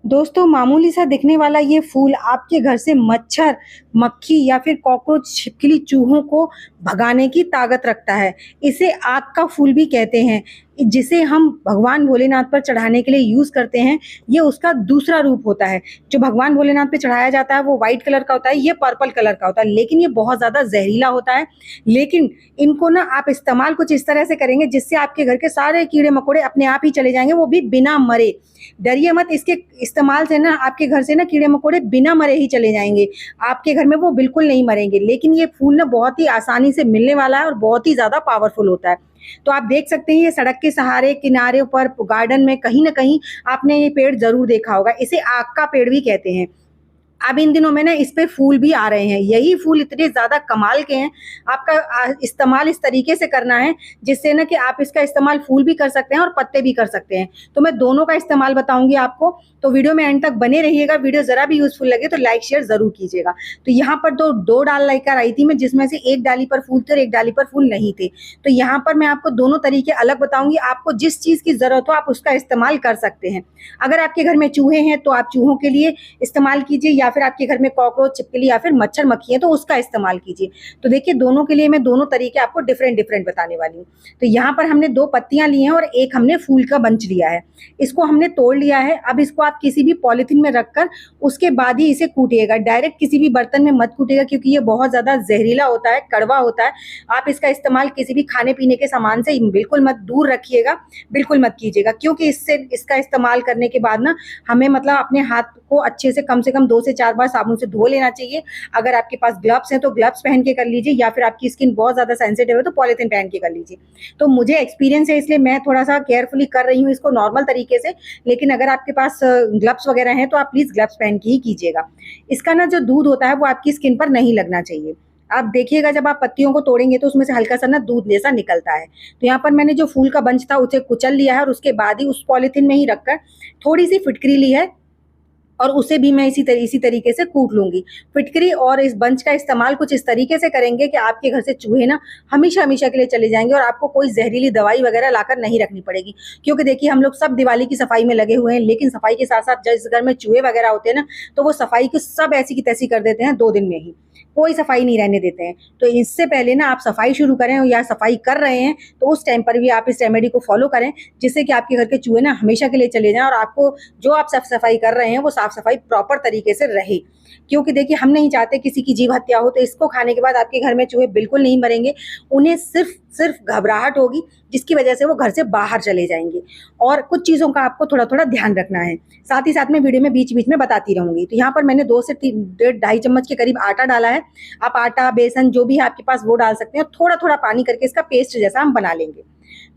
दोस्तों मामूली सा दिखने वाला ये फूल आपके घर से मच्छर, मक्खी या फिर कॉकरोच, छिपकली, चूहों को भगाने की ताकत रखता है। इसे आग का फूल भी कहते हैं, जिसे हम भगवान भोलेनाथ पर चढ़ाने के लिए यूज़ करते हैं। ये उसका दूसरा रूप होता है। जो भगवान भोलेनाथ पे चढ़ाया जाता है वो व्हाइट कलर का होता है, ये पर्पल कलर का होता है, लेकिन ये बहुत ज़्यादा जहरीला होता है। लेकिन इनको ना आप इस्तेमाल कुछ इस तरह से करेंगे जिससे आपके घर के सारे कीड़े-मकोड़े अपने आप ही चले जाएँगे, वो भी बिना मरे। डरिए मत, इसके इस्तेमाल से ना आपके घर से ना कीड़े-मकोड़े बिना मरे ही चले जाएँगे। आपके घर में वो बिल्कुल नहीं मरेंगे। लेकिन ये फूल ना बहुत ही आसानी से मिलने वाला है और बहुत ही ज़्यादा पावरफुल होता है। तो आप देख सकते हैं ये सड़क के सहारे, किनारे पर, गार्डन में कहीं न कहीं आपने ये पेड़ ज़रूर देखा होगा। इसे आग का पेड़ भी कहते हैं। अब इन दिनों में ना इस पे फूल भी आ रहे हैं। यही फूल इतने ज़्यादा कमाल के हैं, आपका इस्तेमाल इस तरीके से करना है जिससे ना कि आप इसका इस्तेमाल फूल भी कर सकते हैं और पत्ते भी कर सकते हैं। तो मैं दोनों का इस्तेमाल बताऊँगी आपको, तो वीडियो में एंड तक बने रहिएगा। वीडियो ज़रा भी यूज़फुल लगे तो लाइक शेयर ज़रूर कीजिएगा। तो यहाँ पर तो 2 डाल लेकर आई थी मैं, जिसमें से एक डाली पर फूल थे और एक डाली पर फूल नहीं थे। तो यहाँ पर मैं आपको दोनों तरीके अलग बताऊँगी। आपको जिस चीज़ की ज़रूरत हो आप उसका इस्तेमाल कर सकते हैं। अगर आपके घर में चूहे हैं तो आप चूहों के लिए इस्तेमाल कीजिए, या फिर आपके घर में कॉकरोच, छिपकली या फिर मच्छर मक्खी है तो उसका इस्तेमाल कीजिए। तो देखिए दोनों के लिए मैं दोनों तरीके आपको डिफरेंट बताने वाली हूँ। तो यहाँ पर हमने 2 पत्तियां ली हैं और एक हमने फूल का बंच लिया है। इसको हमने तोड़ लिया है। अब इसको आप किसी भी पॉलिथीन में रखकर उसके बाद ही इसे कूटिएगा। डायरेक्ट किसी भी बर्तन में मत कूटिएगा, क्योंकि ये बहुत ज़्यादा जहरीला होता है, कड़वा होता है। आप इसका इस्तेमाल किसी भी खाने पीने के सामान से बिल्कुल मत दूर रखिएगा, बिल्कुल मत कीजिएगा, क्योंकि इसका इस्तेमाल करने के बाद ना हमें मतलब अपने हाथ को अच्छे से कम 2 से 4 बार साबुन से धो लेना चाहिए। अगर आपके पास ग्लव्स हैं तो ग्लव्स पहन के कर लीजिए, या फिर आपकी स्किन बहुत ज़्यादा सेंसिटिव है तो पॉलिथीन पहन के कर लीजिए। तो मुझे एक्सपीरियंस है इसलिए मैं थोड़ा-सा केयरफुली कर रही हूँ इसको नॉर्मल तरीके से, लेकिन अगर आपके पास ग्लव्स वगैरह हैं तो आप प्लीज़ ग्लव्स पहन के ही कीजिएगा। इसका ना जो दूध होता है वो आपकी स्किन पर नहीं लगना चाहिए। आप देखिएगा जब आप पत्तियों को तोड़ेंगे तो उसमें से हल्का सा ना दूध जैसा निकलता है। तो यहाँ पर मैंने जो फूल का बंच था उसे कुचल लिया है और उसके बाद ही उस पॉलिथीन में ही रखकर थोड़ी-सी फिटकरी ली है और उसे भी मैं इसी तरीके से कूट लूँगी। फिटकरी और इस बंच का इस्तेमाल कुछ इस तरीके से करेंगे कि आपके घर से चूहे ना हमेशा-हमेशा के लिए चले जाएँगे और आपको कोई ज़हरीली दवाई वगैरह लाकर नहीं रखनी पड़ेगी। क्योंकि देखिए हम लोग सब दिवाली की सफाई में लगे हुए हैं, लेकिन सफाई के साथ-साथ जिस घर में चूहे वगैरह होते हैं ना, तो वो सफाई को सब ऐसी की तैसी कर देते हैं 2 दिन में ही। कोई सफाई नहीं रहने देते हैं। तो इससे पहले ना आप सफाई शुरू करें, या सफाई कर रहे हैं तो उस टाइम पर भी आप इस रेमेडी को फॉलो करें, जिससे कि आपके घर के चूहे ना हमेशा के लिए चले जाएँ और आपको जो आप साफ-सफाई कर रहे हैं वो साफ-सफाई प्रॉपर तरीके से रहे। क्योंकि देखिए हम नहीं चाहते किसी की जीव हत्या हो, तो इसको खाने के बाद आपके घर में चूहे बिल्कुल नहीं मरेंगे। उन्हें सिर्फ घबराहट होगी, जिसकी वजह से वो घर से बाहर चले जाएँगे। और कुछ चीज़ों का आपको थोड़ा-थोड़ा ध्यान रखना है। साथ ही साथ मैं वीडियो में बीच-बीच में बताती रहूँगी। तो यहाँ पर मैंने 2 से 3 डेढ़ ढाई चम्मच के करीब आटा डाला है। आप आटा, बेसन जो भी है आपके पास वो डाल सकते हैं, और थोड़ा-थोड़ा पानी करके इसका पेस्ट जैसा हम बना लेंगे।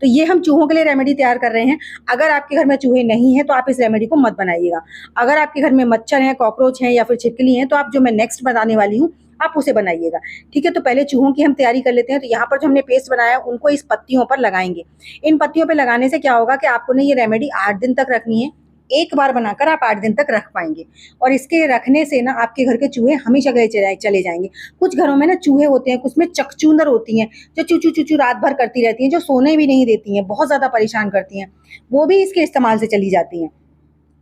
तो ये हम चूहों के लिए रेमेडी तैयार कर रहे हैं। अगर आपके घर में चूहे नहीं हैं तो आप इस रेमेडी को मत बनाइएगा। अगर आपके घर में मच्छर हैं, कॉकरोच हैं या फिर छिपकली हैं तो आप जो मैं नेक्स्ट बताने वाली हूँ आप उसे बनाइएगा। ठीक है, तो पहले चूहों की हम तैयारी कर लेते हैं। तो यहाँ पर जो हमने पेस्ट बनाया है उनको इस पत्तियों पर लगाएँगे। इन पत्तियों पे लगाने से क्या होगा कि आपको ना ये रेमेडी 8 दिन तक रखनी है। एक बार बनाकर आप 8 दिन तक रख पाएँगे, और इसके रखने से ना आपके घर के चूहे हमेशा के लिए चले जाएँगे। कुछ घरों में ना चूहे होते हैं, कुछ में चकचूंदर होती हैं, जो चू, चू, चू, चू रात भर करती रहती हैं, जो सोने भी नहीं देती हैं, बहुत ज़्यादा परेशान करती हैं। वो भी इसके इस्तेमाल से चली जाती हैं।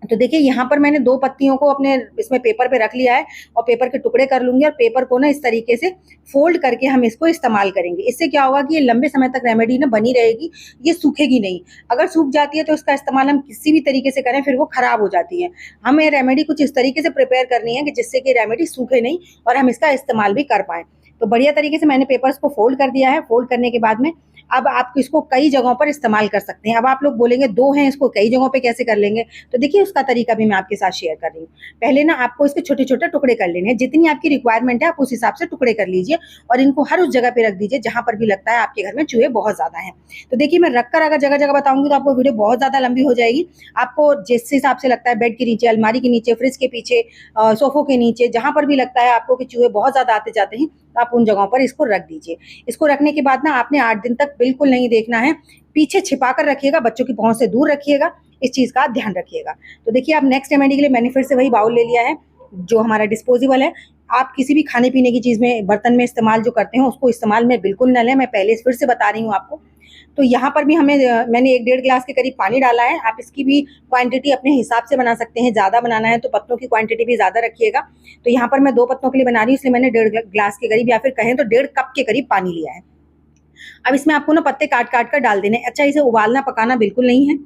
तो देखिए यहाँ पर मैंने 2 पत्तियों को अपने इसमें पेपर पे रख लिया है, और पेपर के टुकड़े कर लूँगी, और पेपर को ना इस तरीके से फ़ोल्ड करके हम इसको इस्तेमाल करेंगे। इससे क्या होगा कि ये लंबे समय तक रेमेडी ना बनी रहेगी, ये सूखेगी नहीं। अगर सूख जाती है तो इसका इस्तेमाल हम किसी भी तरीके से करें फिर वो ख़राब हो जाती है। हमें रेमेडी कुछ इस तरीके से प्रिपेयर करनी है कि जिससे कि रेमेडी सूखे नहीं और हम इसका इस्तेमाल भी कर पाएँ। तो बढ़िया तरीके से मैंने पेपर्स को फ़ोल्ड कर दिया है। फ़ोल्ड करने के बाद में अब आप इसको कई जगहों पर इस्तेमाल कर सकते हैं। अब आप लोग बोलेंगे 2 हैं, इसको कई जगहों पे कैसे कर लेंगे? तो देखिए उसका तरीका भी मैं आपके साथ शेयर कर रही हूँ। पहले ना आपको इसके छोटे-छोटे टुकड़े कर लेने हैं। जितनी आपकी रिक्वायरमेंट है आप उस हिसाब से टुकड़े कर लीजिए, और इनको हर उस जगह पे रख दीजिए जहाँ पर भी लगता है आपके घर में चूहे बहुत ज़्यादा हैं। तो देखिए मैं रखकर अगर जगह-जगह बताऊँगी तो आपको वीडियो बहुत ज़्यादा लंबी हो जाएगी। आपको जिस हिसाब से लगता है बेड के नीचे, अलमारी के नीचे, फ्रिज के पीछे, सोफ़ों के नीचे, जहाँ पर भी लगता है आपको कि चूहे बहुत ज़्यादा आते-जाते हैं, तो आप उन जगहों पर इसको रख दीजिए। इसको रखने के बाद ना आपने 8 दिन तक बिल्कुल नहीं देखना है। पीछे छिपा कर रखिएगा, बच्चों की पहुँच से दूर रखिएगा, इस चीज़ का ध्यान रखिएगा। तो देखिए अब नेक्स्ट रेमेडी के लिए मैंने फिर से वही बाउल ले लिया है, जो हमारा डिस्पोजेबल है। आप किसी भी खाने पीने की चीज़ में बर्तन में इस्तेमाल जो करते हैं उसको इस्तेमाल में बिल्कुल न लें। मैं पहले फिर से बता रही हूँ आपको। तो यहाँ पर भी मैंने 1 डेढ़ गिलास के करीब पानी डाला है। आप इसकी भी क्वांटिटी अपने हिसाब से बना सकते हैं। ज़्यादा बनाना है तो पत्तों की क्वांटिटी भी ज़्यादा रखिएगा। तो यहाँ पर मैं 2 पत्तों के लिए बना रही हूँ, इसलिए मैंने 1.5 गिलास के करीब या फिर कहें तो 1.5 कप के करीब पानी लिया है। अब इसमें आपको ना पत्ते काट-काट कर डाल देने हैं। अच्छा, इसे उबालना पकाना बिल्कुल नहीं है,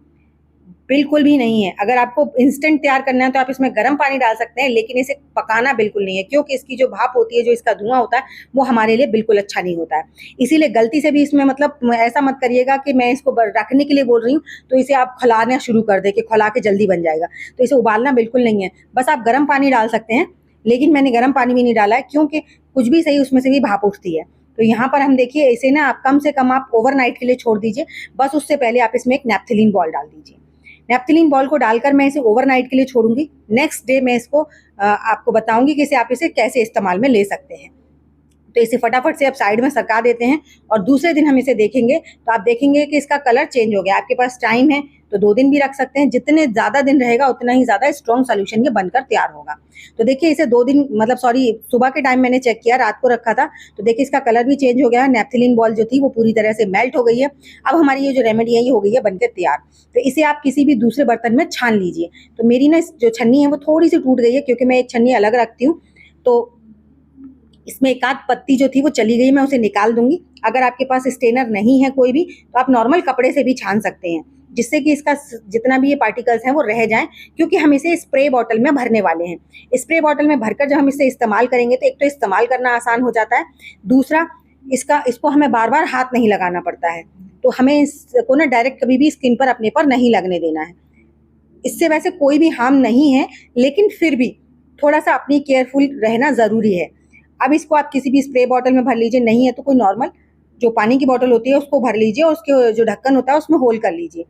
बिल्कुल भी नहीं है। अगर आपको इंस्टेंट तैयार करना है तो आप इसमें गर्म पानी डाल सकते हैं, लेकिन इसे पकाना बिल्कुल नहीं है, क्योंकि इसकी जो भाप होती है, जो इसका धुआं होता है, वो हमारे लिए बिल्कुल अच्छा नहीं होता है। इसीलिए गलती से भी इसमें मतलब ऐसा मत करिएगा कि मैं इसको रखने के लिए बोल रही हूँ तो इसे आप खौलाना शुरू कर दें कि खौला के जल्दी बन जाएगा। तो इसे उबालना बिल्कुल नहीं है, बस आप गर्म पानी डाल सकते हैं, लेकिन मैंने गर्म पानी भी नहीं डाला है, क्योंकि कुछ भी सही उसमें से भी भाप उठती है। तो यहाँ पर हम देखिए, इसे ना आप कम से कम आप ओवरनाइट के लिए छोड़ दीजिए। बस उससे पहले आप इसमें एक नैप्थेलीन बॉल डाल दीजिए। नैप्थेलीन बॉल को डालकर मैं इसे ओवरनाइट के लिए छोड़ूंगी। नेक्स्ट डे मैं इसको आपको बताऊंगी कि आप इसे कैसे इस्तेमाल में ले सकते हैं। तो इसे फटाफट से आप साइड में सरका देते हैं और दूसरे दिन हम इसे देखेंगे तो आप देखेंगे कि इसका कलर चेंज हो गया। आपके पास टाइम है तो 2 दिन भी रख सकते हैं। जितने ज़्यादा दिन रहेगा उतना ही ज़्यादा स्ट्रॉन्ग सोल्यूशन ये बनकर तैयार होगा। तो देखिए, इसे 2 दिन मतलब सुबह के टाइम मैंने चेक किया, रात को रखा था, तो देखिए इसका कलर भी चेंज हो गया है। नैप्थेलीन बॉल जो थी वो पूरी तरह से मेल्ट हो गई है। अब हमारी ये जो रेमेडी है ये हो गई है बनकर तैयार। तो इसे आप किसी भी दूसरे बर्तन में छान लीजिए। तो मेरी ना जो छन्नी है वो थोड़ी सी टूट गई है, क्योंकि मैं एक छन्नी अलग रखती हूँ, तो इसमें एक आध पत्ती जो थी वो चली गई, मैं उसे निकाल दूंगी। अगर आपके पास स्टेनर नहीं है कोई भी, तो आप नॉर्मल कपड़े से भी छान सकते हैं, जिससे कि इसका जितना भी ये पार्टिकल्स हैं वो रह जाएं, क्योंकि हम इसे स्प्रे बॉटल में भरने वाले हैं। स्प्रे बॉटल में भरकर जब हम इसे इस्तेमाल करेंगे तो एक तो इस्तेमाल करना आसान हो जाता है, दूसरा इसको हमें बार बार हाथ नहीं लगाना पड़ता है। तो हमें इसको ना डायरेक्ट कभी भी स्किन पर अपने पर नहीं लगने देना है। इससे वैसे कोई भी हार्म नहीं है, लेकिन फिर भी थोड़ा सा अपनी केयरफुल रहना ज़रूरी है। अब इसको आप किसी भी स्प्रे बॉटल में भर लीजिए, नहीं है तो कोई नॉर्मल जो पानी की बॉटल होती है उसको भर लीजिए और उसके जो ढक्कन होता है उसमें होल कर लीजिए।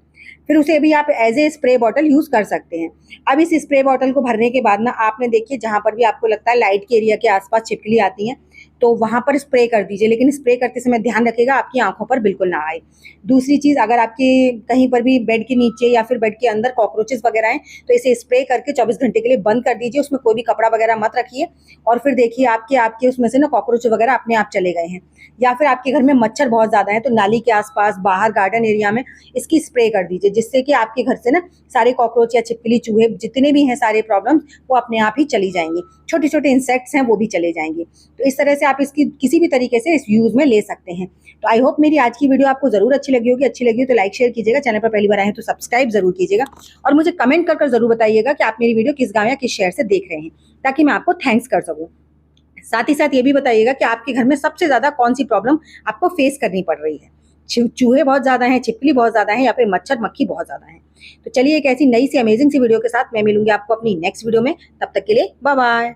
फिर उसे भी आप as a spray bottle use कर सकते हैं। अब इस स्प्रे बॉटल को भरने के बाद ना आपने देखिए, जहाँ पर भी आपको लगता है लाइट के एरिया के आसपास छिपकली आती हैं, तो वहाँ पर स्प्रे कर दीजिए, लेकिन स्प्रे करते समय ध्यान रखिएगा आपकी आंखों पर बिल्कुल ना आए। दूसरी चीज़, अगर आपके कहीं पर भी बेड के नीचे या फिर बेड के अंदर कॉकरोचेस वगैरह हैं, तो इसे स्प्रे करके 24 घंटे के लिए बंद कर दीजिए। उसमें कोई भी कपड़ा वगैरह मत रखिए, और फिर देखिए आपके उसमें से ना कॉकरोच वगैरह अपने आप चले गए हैं। या फिर आपके घर में मच्छर बहुत ज़्यादा है, तो नाली के आसपास, बाहर गार्डन एरिया में इसकी स्प्रे कर दीजिए, जिससे कि आपके घर से ना सारे कॉकरोच या छिपकली, चूहे जितने भी हैं, सारे प्रॉब्लम्स वो अपने आप ही चली जाएंगी। छोटे छोटे इंसेक्ट्स हैं वो भी चले जाएंगे। तो इस तरह से आप इसकी किसी भी तरीके से इस यूज़ में ले सकते हैं। तो आई होप मेरी आज की वीडियो आपको ज़रूर अच्छी लगी होगी। अच्छी लगी हो तो लाइक शेयर कीजिएगा, चैनल पर पहली बार आए हैं तो सब्सक्राइब ज़रूर कीजिएगा, और मुझे कमेंट कर ज़रूर बताइएगा कि आप मेरी वीडियो किस गाँव या किस शहर से देख रहे हैं, ताकि मैं आपको थैंक्स कर सकूँ। साथ ही साथ ये भी बताइएगा कि आपके घर में सबसे ज़्यादा कौन सी प्रॉब्लम आपको फेस करनी पड़ रही है। चूहे बहुत ज़्यादा हैं, छिपकली बहुत ज़्यादा है, या फिर मच्छर मक्खी बहुत ज़्यादा है। तो चलिए, एक ऐसी नई सी अमेजिंग सी वीडियो के साथ मैं मिलूंगी आपको अपनी नेक्स्ट वीडियो में। तब तक के लिए बाय बाय।